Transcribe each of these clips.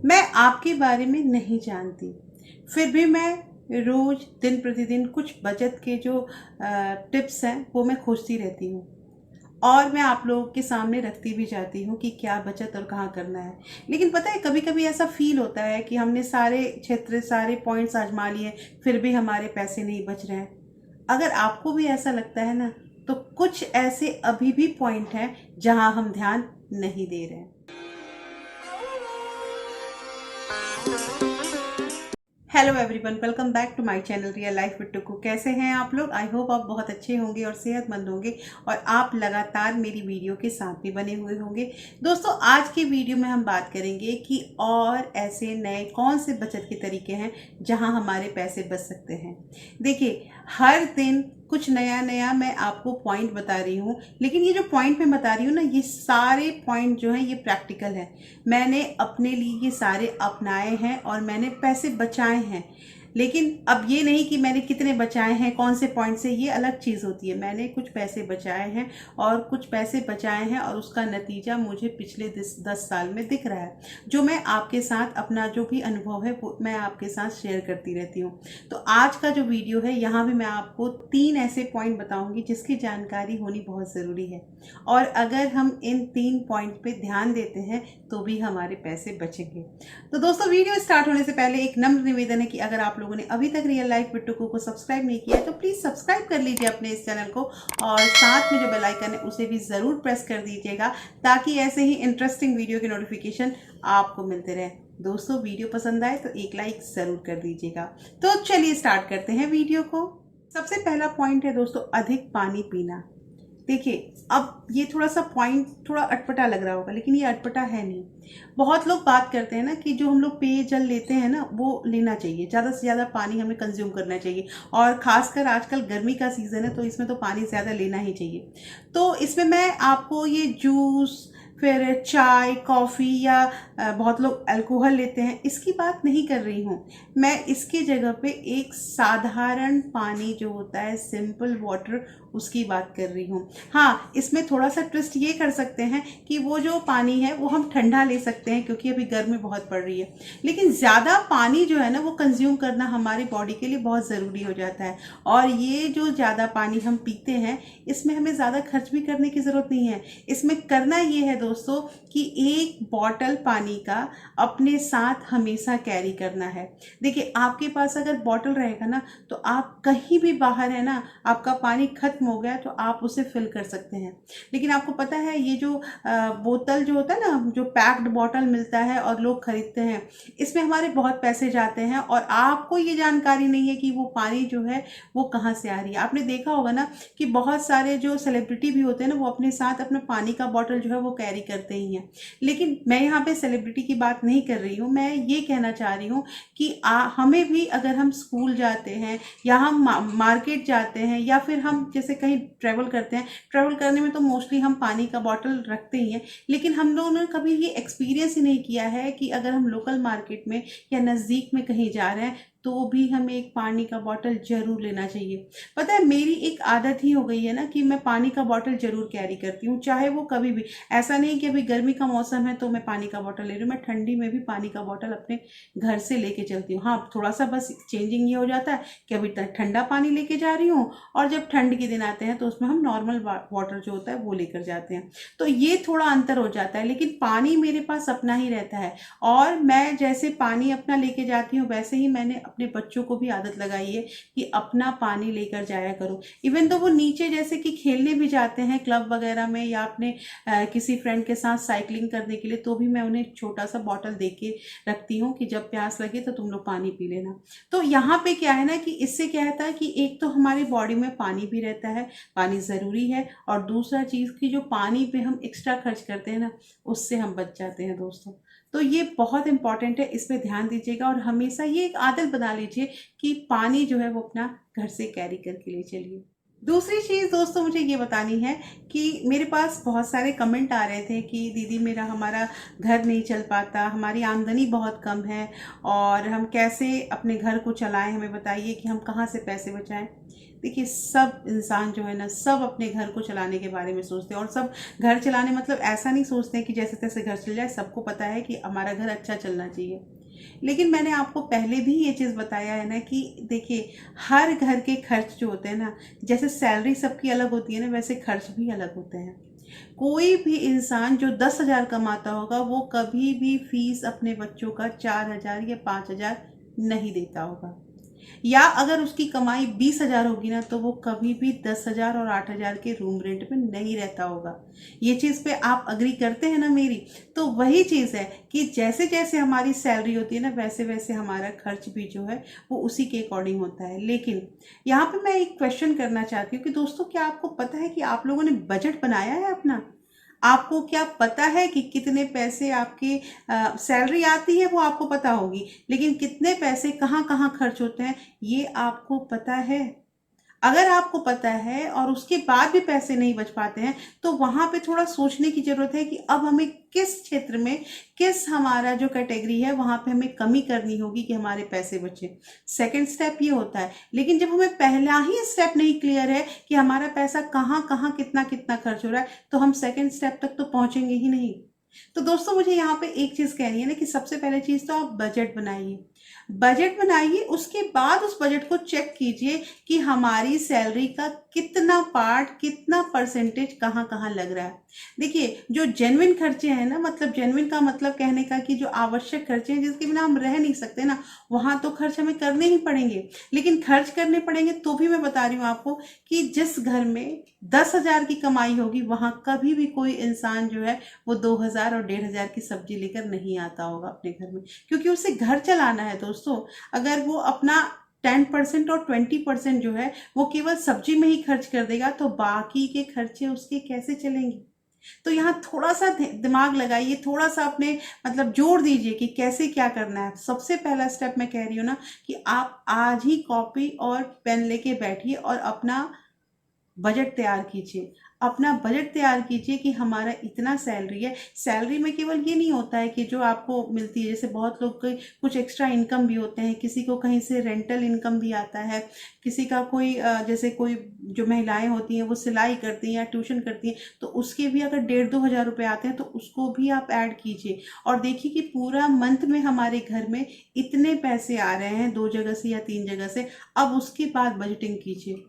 मैं आपके बारे में नहीं जानती, फिर भी मैं रोज़ दिन प्रतिदिन कुछ बचत के जो टिप्स हैं वो मैं खोजती रहती हूँ और मैं आप लोगों के सामने रखती भी जाती हूँ कि क्या बचत और कहाँ करना है। लेकिन पता है कभी कभी ऐसा फील होता है कि हमने सारे क्षेत्र सारे पॉइंट्स आजमा लिए, फिर भी हमारे पैसे नहीं बच रहे हैं। अगर आपको भी ऐसा लगता है ना, तो कुछ ऐसे अभी भी पॉइंट हैं जहाँ हम ध्यान नहीं दे रहे हैं। Hello everyone, welcome back to my channel real life with Tuku. कैसे हैं आप लोग? आई होप आप बहुत अच्छे होंगे और सेहतमंद होंगे और आप लगातार मेरी वीडियो के साथ भी बने हुए होंगे। दोस्तों, आज के वीडियो में हम बात करेंगे कि और ऐसे नए कौन से बचत के तरीके हैं जहां हमारे पैसे बच सकते हैं। देखिए, हर दिन कुछ नया नया मैं आपको पॉइंट बता रही हूँ, लेकिन ये जो पॉइंट मैं बता रही हूँ ना, ये सारे पॉइंट जो हैं ये प्रैक्टिकल है। मैंने अपने लिए ये सारे अपनाए हैं और मैंने पैसे बचाए हैं। लेकिन अब ये नहीं कि मैंने कितने बचाए हैं, कौन से पॉइंट से, ये अलग चीज़ होती है। मैंने कुछ पैसे बचाए हैं और कुछ पैसे बचाए हैं और उसका नतीजा मुझे पिछले 10 साल में दिख रहा है, जो मैं आपके साथ अपना जो भी अनुभव है वो मैं आपके साथ शेयर करती रहती हूँ। तो आज का जो वीडियो है, यहाँ भी मैं आपको 3 ऐसे पॉइंट बताऊँगी जिसकी जानकारी होनी बहुत ज़रूरी है, और अगर हम इन 3 पॉइंट पे ध्यान देते हैं तो भी हमारे पैसे बचेंगे। तो दोस्तों, वीडियो स्टार्ट होने से पहले एक नम्र निवेदन है कि अगर आप लोगों ने अभी तक रियल लाइफ विद टुकू को सब्सक्राइब नहीं किया है तो प्लीज़ सब्सक्राइब कर लीजिए अपने इस चैनल को, और साथ में जो बेल आइकन है उसे भी ज़रूर प्रेस कर दीजिएगा ताकि ऐसे ही इंटरेस्टिंग वीडियो के नोटिफिकेशन आपको मिलते रहे। दोस्तों, वीडियो पसंद आए तो एक लाइक ज़रूर कर दीजिएगा। तो चलिए स्टार्ट करते हैं वीडियो को। सबसे पहला पॉइंट है दोस्तों, अधिक पानी पीना। देखिए, अब ये थोड़ा सा पॉइंट थोड़ा अटपटा लग रहा होगा, लेकिन ये अटपटा है नहीं। बहुत लोग बात करते हैं ना कि जो हम लोग पेयजल लेते हैं ना वो लेना चाहिए, ज़्यादा से ज़्यादा पानी हमें कंज्यूम करना चाहिए, और ख़ासकर आजकल गर्मी का सीज़न है तो इसमें तो पानी ज़्यादा लेना ही चाहिए। तो इसमें मैं आपको ये जूस, फिर चाय, कॉफ़ी या बहुत लोग अल्कोहल लेते हैं, इसकी बात नहीं कर रही हूँ। मैं इसकी जगह पे एक साधारण पानी जो होता है, सिंपल वाटर, उसकी बात कर रही हूँ। हाँ, इसमें थोड़ा सा ट्विस्ट ये कर सकते हैं कि वो जो पानी है वो हम ठंडा ले सकते हैं क्योंकि अभी गर्मी बहुत पड़ रही है, लेकिन ज़्यादा पानी जो है ना वो कंज्यूम करना हमारी बॉडी के लिए बहुत ज़रूरी हो जाता है। और ये जो ज़्यादा पानी हम पीते हैं, इसमें हमें ज़्यादा खर्च भी करने की ज़रूरत नहीं है। इसमें करना ये है दोस्तों कि एक बॉटल पानी का अपने साथ हमेशा कैरी करना है। देखिए, आपके पास अगर बॉटल रहेगा ना तो आप कहीं भी बाहर है ना, आपका पानी खत्म हो गया तो आप उसे फिल कर सकते हैं। लेकिन आपको पता है ये जो बोतल जो होता है ना, जो पैक्ड बॉटल मिलता है और लोग खरीदते हैं, इसमें हमारे बहुत पैसे जाते हैं और आपको ये जानकारी नहीं है कि वो पानी जो है वो कहाँ से आ रही है। आपने देखा होगा ना कि बहुत सारे जो सेलिब्रिटी भी होते हैं ना वो अपने साथ अपना पानी का बॉटल जो है वो कैरी करते ही हैं। लेकिन मैं यहाँ पे सेलिब्रिटी की बात नहीं कर रही हूँ, मैं ये कहना चाह रही हूँ कि हमें भी, अगर हम स्कूल जाते हैं या हम मार्केट जाते हैं या फिर हम जैसे कहीं ट्रैवल करते हैं, ट्रैवल करने में तो मोस्टली हम पानी का बॉटल रखते ही हैं, लेकिन हम लोगों ने कभी ये एक्सपीरियंस ही नहीं किया है कि अगर हम लोकल मार्केट में या नज़दीक में कहीं जा रहे हैं तो भी हमें एक पानी का बॉटल जरूर लेना चाहिए। पता है, मेरी एक आदत ही हो गई है ना कि मैं पानी का बॉटल जरूर कैरी करती हूँ, चाहे वो कभी भी। ऐसा नहीं कि अभी गर्मी का मौसम है तो मैं पानी का बॉटल ले रही हूँ, मैं ठंडी में भी पानी का बॉटल अपने घर से लेके चलती हूँ। हाँ, थोड़ा सा बस चेंजिंग ये हो जाता है कि अभी तक ठंडा पानी लेके जा रही हूँ और जब ठंड के दिन आते हैं तो उसमें हम नॉर्मल वाटर जो होता है वो लेकर जाते हैं, तो ये थोड़ा अंतर हो जाता है। लेकिन पानी मेरे पास अपना ही रहता है, और मैं जैसे पानी अपना लेके जाती हूँ वैसे ही मैंने अपने बच्चों को भी आदत लगाई है कि अपना पानी लेकर जाया करो। इवन तो वो नीचे जैसे कि खेलने भी जाते हैं क्लब वगैरह में या अपने किसी फ्रेंड के साथ साइकिलिंग करने के लिए, तो भी मैं उन्हें छोटा सा बॉटल दे के रखती हूँ कि जब प्यास लगे तो तुम लोग पानी पी लेना। तो यहाँ पे क्या है ना कि इससे क्या होता है कि एक तो हमारी बॉडी में पानी भी रहता है, पानी ज़रूरी है, और दूसरा चीज़ की जो पानी पे हम एक्स्ट्रा खर्च करते हैं ना उससे हम बच जाते हैं दोस्तों। तो ये बहुत इंपॉर्टेंट है, इस पे ध्यान दीजिएगा और हमेशा ये एक आदत बना लीजिए कि पानी जो है वो अपना घर से कैरी करके ले चलिए। दूसरी चीज़ दोस्तों मुझे ये बतानी है कि मेरे पास बहुत सारे कमेंट आ रहे थे कि दीदी मेरा हमारा घर नहीं चल पाता, हमारी आमदनी बहुत कम है और हम कैसे अपने घर को चलाएं, हमें बताइए कि हम कहाँ से पैसे बचाएं। देखिए सब इंसान जो है ना, सब अपने घर को चलाने के बारे में सोचते हैं, और सब घर चलाने मतलब ऐसा नहीं सोचते हैं कि जैसे तैसे घर चल जाए। सबको पता है कि हमारा घर अच्छा चलना चाहिए। लेकिन मैंने आपको पहले भी ये चीज़ बताया है ना कि देखिए हर घर के खर्च जो होते हैं ना, जैसे सैलरी सबकी अलग होती है ना, वैसे खर्च भी अलग होते हैं। कोई भी इंसान जो 10,000 कमाता होगा वो कभी भी फीस अपने बच्चों का 4,000 या 5,000 नहीं देता होगा। या अगर उसकी कमाई 20,000 होगी ना, तो वो कभी भी 10,000 और 8,000 के रूम रेंट में नहीं रहता होगा। ये चीज़ पे आप अग्री करते हैं ना मेरी? तो वही चीज़ है कि जैसे जैसे हमारी सैलरी होती है ना, वैसे वैसे हमारा खर्च भी जो है वो उसी के अकॉर्डिंग होता है। लेकिन यहाँ पे मैं एक क्वेश्चन करना चाहती हूँ कि दोस्तों, क्या आपको पता है कि आप लोगों ने बजट बनाया है अपना? आपको क्या पता है कि कितने पैसे आपकी सैलरी आती है वो आपको पता होगी, लेकिन कितने पैसे कहाँ कहाँ खर्च होते हैं ये आपको पता है? अगर आपको पता है और उसके बाद भी पैसे नहीं बच पाते हैं, तो वहां पे थोड़ा सोचने की जरूरत है कि अब हमें किस क्षेत्र में, किस हमारा जो कैटेगरी है वहां पे हमें कमी करनी होगी कि हमारे पैसे बचे। सेकंड स्टेप ये होता है। लेकिन जब हमें पहला ही स्टेप नहीं क्लियर है कि हमारा पैसा कहाँ कहाँ कितना कितना खर्च हो रहा है, तो हम सेकंड स्टेप तक तो पहुंचेंगे ही नहीं। तो दोस्तों, मुझे यहाँ पे एक चीज कहनी है ना कि सबसे पहले चीज तो आप बजट बनाइए। बजट बनाइए, उसके बाद उस बजट को चेक कीजिए कि हमारी सैलरी का कितना पार्ट, कितना परसेंटेज कहाँ कहाँ लग रहा है। देखिए जो जेन्युइन खर्चे हैं ना, मतलब जेन्युइन का मतलब कहने का कि जो आवश्यक खर्चे हैं जिसके बिना हम रह नहीं सकते ना, वहां तो खर्च हमें करने ही पड़ेंगे। लेकिन खर्च करने पड़ेंगे तो भी मैं बता रही हूँ आपको कि जिस घर में 10,000 की कमाई होगी, वहां कभी भी कोई इंसान जो है वो 2,000 और 1,500 की सब्जी लेकर नहीं आता होगा अपने घर में, क्योंकि उसे घर चलाना है दोस्तों। अगर वो अपना 10% और 20% जो है वो केवल सब्जी में ही खर्च कर देगा, तो बाकी के खर्चे उसके कैसे चलेंगे? तो यहाँ थोड़ा सा दिमाग लगाइए, थोड़ा सा अपने मतलब जोर दीजिए कि कैसे क्या करना है। सबसे पहला स्टेप मैं कह रही हूँ ना कि आप आज ही कॉपी और पेन लेके बैठिए और अपना बजट तैयार कीजिए। अपना बजट तैयार कीजिए कि हमारा इतना सैलरी है। सैलरी में केवल ये नहीं होता है कि जो आपको मिलती है, जैसे बहुत लोग के कुछ एक्स्ट्रा इनकम भी होते हैं, किसी को कहीं से रेंटल इनकम भी आता है, किसी का कोई जैसे कोई जो महिलाएं होती हैं वो सिलाई करती हैं या ट्यूशन करती हैं, तो उसके भी अगर 1,500-2,000 रुपये आते हैं तो उसको भी आप ऐड कीजिए और देखिए कि पूरा मंथ में हमारे घर में इतने पैसे आ रहे हैं 2 जगह से या 3 जगह से। अब उसके बाद बजटिंग कीजिए,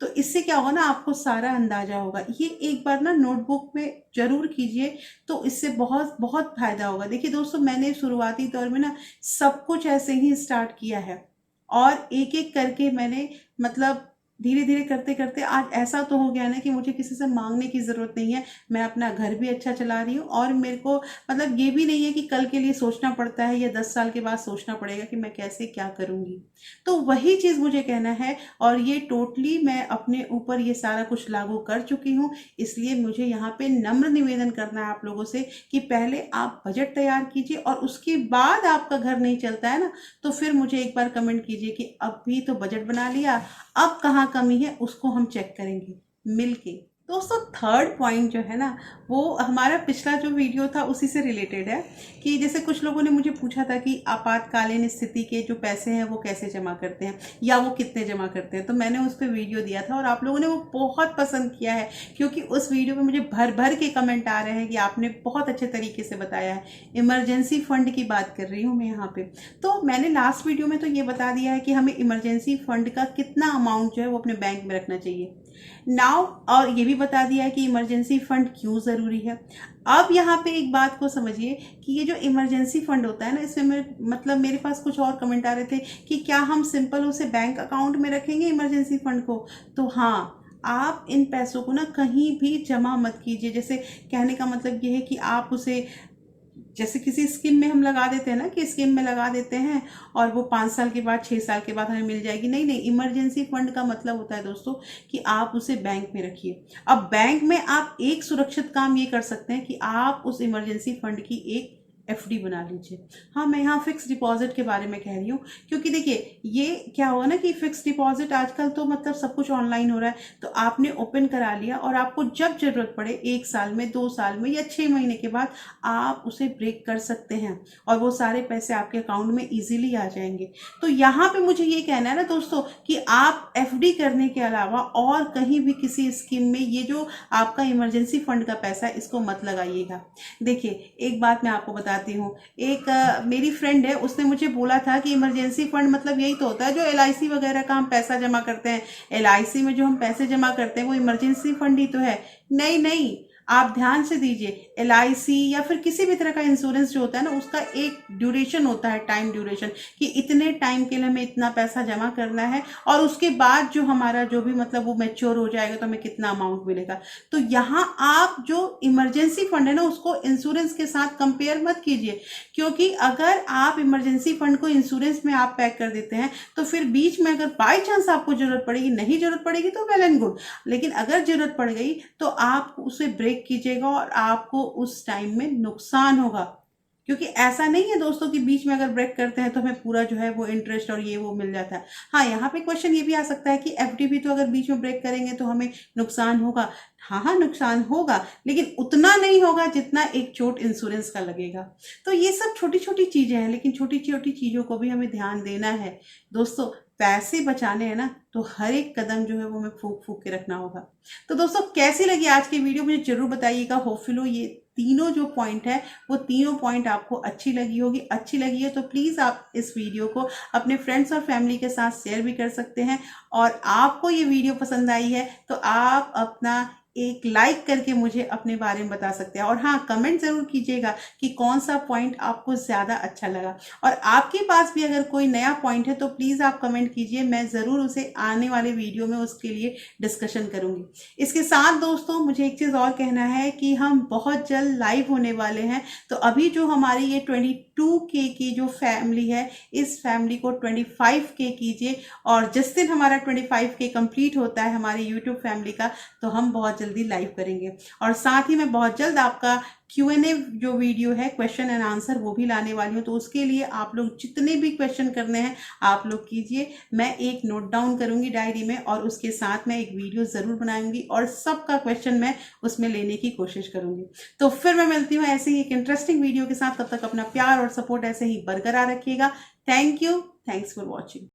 तो इससे क्या होगा ना, आपको सारा अंदाजा होगा। ये एक बार ना नोटबुक में जरूर कीजिए, तो इससे बहुत बहुत फायदा होगा। देखिए दोस्तों, मैंने शुरुआती दौर में ना सब कुछ ऐसे ही स्टार्ट किया है और एक एक करके मैंने मतलब धीरे धीरे करते करते आज ऐसा तो हो गया ना कि मुझे किसी से मांगने की जरूरत नहीं है। मैं अपना घर भी अच्छा चला रही हूँ और मेरे को मतलब ये भी नहीं है कि कल के लिए सोचना पड़ता है या 10 साल के बाद सोचना पड़ेगा कि मैं कैसे क्या करूंगी। तो वही चीज मुझे कहना है, और ये टोटली मैं अपने ऊपर ये सारा कुछ लागू कर चुकी हूँ। इसलिए मुझे यहाँ पे नम्र निवेदन करना है आप लोगों से कि पहले आप बजट तैयार कीजिए और उसके बाद आपका घर नहीं चलता है ना, तो फिर मुझे एक बार कमेंट कीजिए कि अब भी तो बजट बना लिया, अब कहाँ कमी है उसको हम चेक करेंगे मिलके। दोस्तों, थर्ड पॉइंट जो है ना, वो हमारा पिछला जो वीडियो था उसी से रिलेटेड है कि जैसे कुछ लोगों ने मुझे पूछा था कि आपातकालीन स्थिति के जो पैसे हैं वो कैसे जमा करते हैं या वो कितने जमा करते हैं। तो मैंने उस पर वीडियो दिया था और आप लोगों ने वो बहुत पसंद किया है, क्योंकि उस वीडियो में मुझे भर भर के कमेंट आ रहे हैं कि आपने बहुत अच्छे तरीके से बताया है। इमरजेंसी फंड की बात कर रही हूँ मैं यहाँ पे। तो मैंने लास्ट वीडियो में तो ये बता दिया है कि हमें इमरजेंसी फंड का कितना अमाउंट जो है वो अपने बैंक में रखना चाहिए नाउ, और ये भी बता दिया है कि इमरजेंसी फंड क्यों ज़रूरी है। अब यहाँ पे एक बात को समझिए कि ये जो इमरजेंसी फंड होता है ना, इसमें मतलब मेरे पास कुछ और कमेंट आ रहे थे कि क्या हम सिंपल उसे बैंक अकाउंट में रखेंगे इमरजेंसी फंड को? तो हाँ, आप इन पैसों को ना कहीं भी जमा मत कीजिए। जैसे कहने का मतलब ये है कि आप उसे जैसे किसी स्कीम में हम लगा देते हैं ना कि स्कीम में लगा देते हैं और वो 5 साल के बाद 6 साल के बाद हमें मिल जाएगी। नहीं नहीं, इमरजेंसी फंड का मतलब होता है दोस्तों कि आप उसे बैंक में रखिए। अब बैंक में आप एक सुरक्षित काम ये कर सकते हैं कि आप उस इमरजेंसी फंड की एक एफडी बना लीजिए। हाँ, मैं यहाँ फिक्स डिपॉजिट के बारे में कह रही हूँ, क्योंकि देखिए ये क्या होगा ना कि फिक्स डिपॉजिट आजकल तो मतलब सब कुछ ऑनलाइन हो रहा है, तो आपने ओपन करा लिया और आपको जब जरूरत पड़े 1 साल में, 2 साल में या 6 महीने के बाद आप उसे ब्रेक कर सकते हैं और वो सारे पैसे आपके अकाउंट में इजीली आ जाएंगे। तो यहाँ पे मुझे ये कहना है ना दोस्तों कि आप एफडी करने के अलावा और कहीं भी किसी स्कीम में ये जो आपका इमरजेंसी फंड का पैसा है इसको मत लगाइएगा। देखिए एक बात मैं आपको बताती हूँ, एक मेरी फ्रेंड है, उसने मुझे बोला था कि इमरजेंसी फंड मतलब यही तो होता है जो एलआईसी वगैरह का हम पैसा जमा करते हैं, एलआईसी में जो हम पैसे जमा करते हैं वो इमरजेंसी फंड ही तो है। नहीं नहीं, आप ध्यान से दीजिए, एलआईसी या फिर किसी भी तरह का इंश्योरेंस जो होता है ना उसका एक ड्यूरेशन होता है, टाइम ड्यूरेशन, कि इतने टाइम के लिए हमें इतना पैसा जमा करना है और उसके बाद जो हमारा जो भी मतलब वो मैच्योर हो जाएगा तो हमें कितना अमाउंट मिलेगा। तो यहाँ आप जो इमरजेंसी फंड है ना उसको इंश्योरेंस के साथ कंपेयर मत कीजिए, क्योंकि अगर आप इमरजेंसी फंड को इंश्योरेंस में आप पैक कर देते हैं तो फिर बीच में अगर बाई चांस आपको जरूरत पड़ेगी, नहीं जरूरत पड़ेगी तो वेल एंड गुड, लेकिन अगर जरूरत पड़ गई तो आप उसे ब्रेक कीजिएगा और आपको उस टाइम में नुकसान होगा। क्योंकि ऐसा नहीं है दोस्तों कि बीच में अगर ब्रेक करते हैं तो हमें पूरा जो है वो इंटरेस्ट और ये वो मिल जाता है। हाँ, यहाँ पे क्वेश्चन ये भी आ सकता है कि एफडी भी तो अगर बीच में ब्रेक करेंगे तो हमें नुकसान होगा। हाँ हाँ, नुकसान होगा, लेकिन उतना नहीं होगा जितना एक चोट इंश्योरेंस का लगेगा। तो ये सब छोटी छोटी चीजें हैं, लेकिन छोटी छोटी चीजों को भी हमें ध्यान देना है दोस्तों। पैसे बचाने हैं ना तो हर एक कदम जो है वो हमें फूक फूक के रखना होगा। तो दोस्तों कैसी लगी आज की वीडियो मुझे जरूर बताइएगा। होपफुली ये तीनों जो पॉइंट है वो तीनों पॉइंट आपको अच्छी लगी होगी। अच्छी लगी है तो प्लीज़ आप इस वीडियो को अपने फ्रेंड्स और फैमिली के साथ शेयर भी कर सकते हैं। और आपको ये वीडियो पसंद आई है तो आप अपना एक लाइक करके मुझे अपने बारे में बता सकते हैं। और हाँ, कमेंट ज़रूर कीजिएगा कि कौन सा पॉइंट आपको ज़्यादा अच्छा लगा। और आपके पास भी अगर कोई नया पॉइंट है तो प्लीज़ आप कमेंट कीजिए, मैं ज़रूर उसे आने वाले वीडियो में उसके लिए डिस्कशन करूँगी। इसके साथ दोस्तों मुझे एक चीज़ और कहना है कि हम बहुत जल्द लाइव होने वाले हैं। तो अभी जो हमारी ये 22K की जो फैमिली है, इस फैमिली को 25K कीजिए। और जिस दिन हमारा 25K कंप्लीट होता है हमारी यूट्यूब फैमिली का, तो हम बहुत जल्दी लाइव करेंगे। और साथ ही मैं बहुत जल्द आपका Q&A जो वीडियो है, क्वेश्चन एंड आंसर, वो भी लाने वाली हूँ। तो उसके लिए आप लोग जितने भी क्वेश्चन करने हैं आप लोग कीजिए, मैं एक नोट डाउन करूँगी डायरी में और उसके साथ मैं एक वीडियो ज़रूर बनाऊंगी और सबका क्वेश्चन मैं उसमें लेने की कोशिश करूँगी। तो फिर मैं मिलती हूँ ऐसे ही एक इंटरेस्टिंग वीडियो के साथ। तब तक अपना प्यार और सपोर्ट ऐसे ही बरकरार रखिएगा। Thank you, thanks for watching.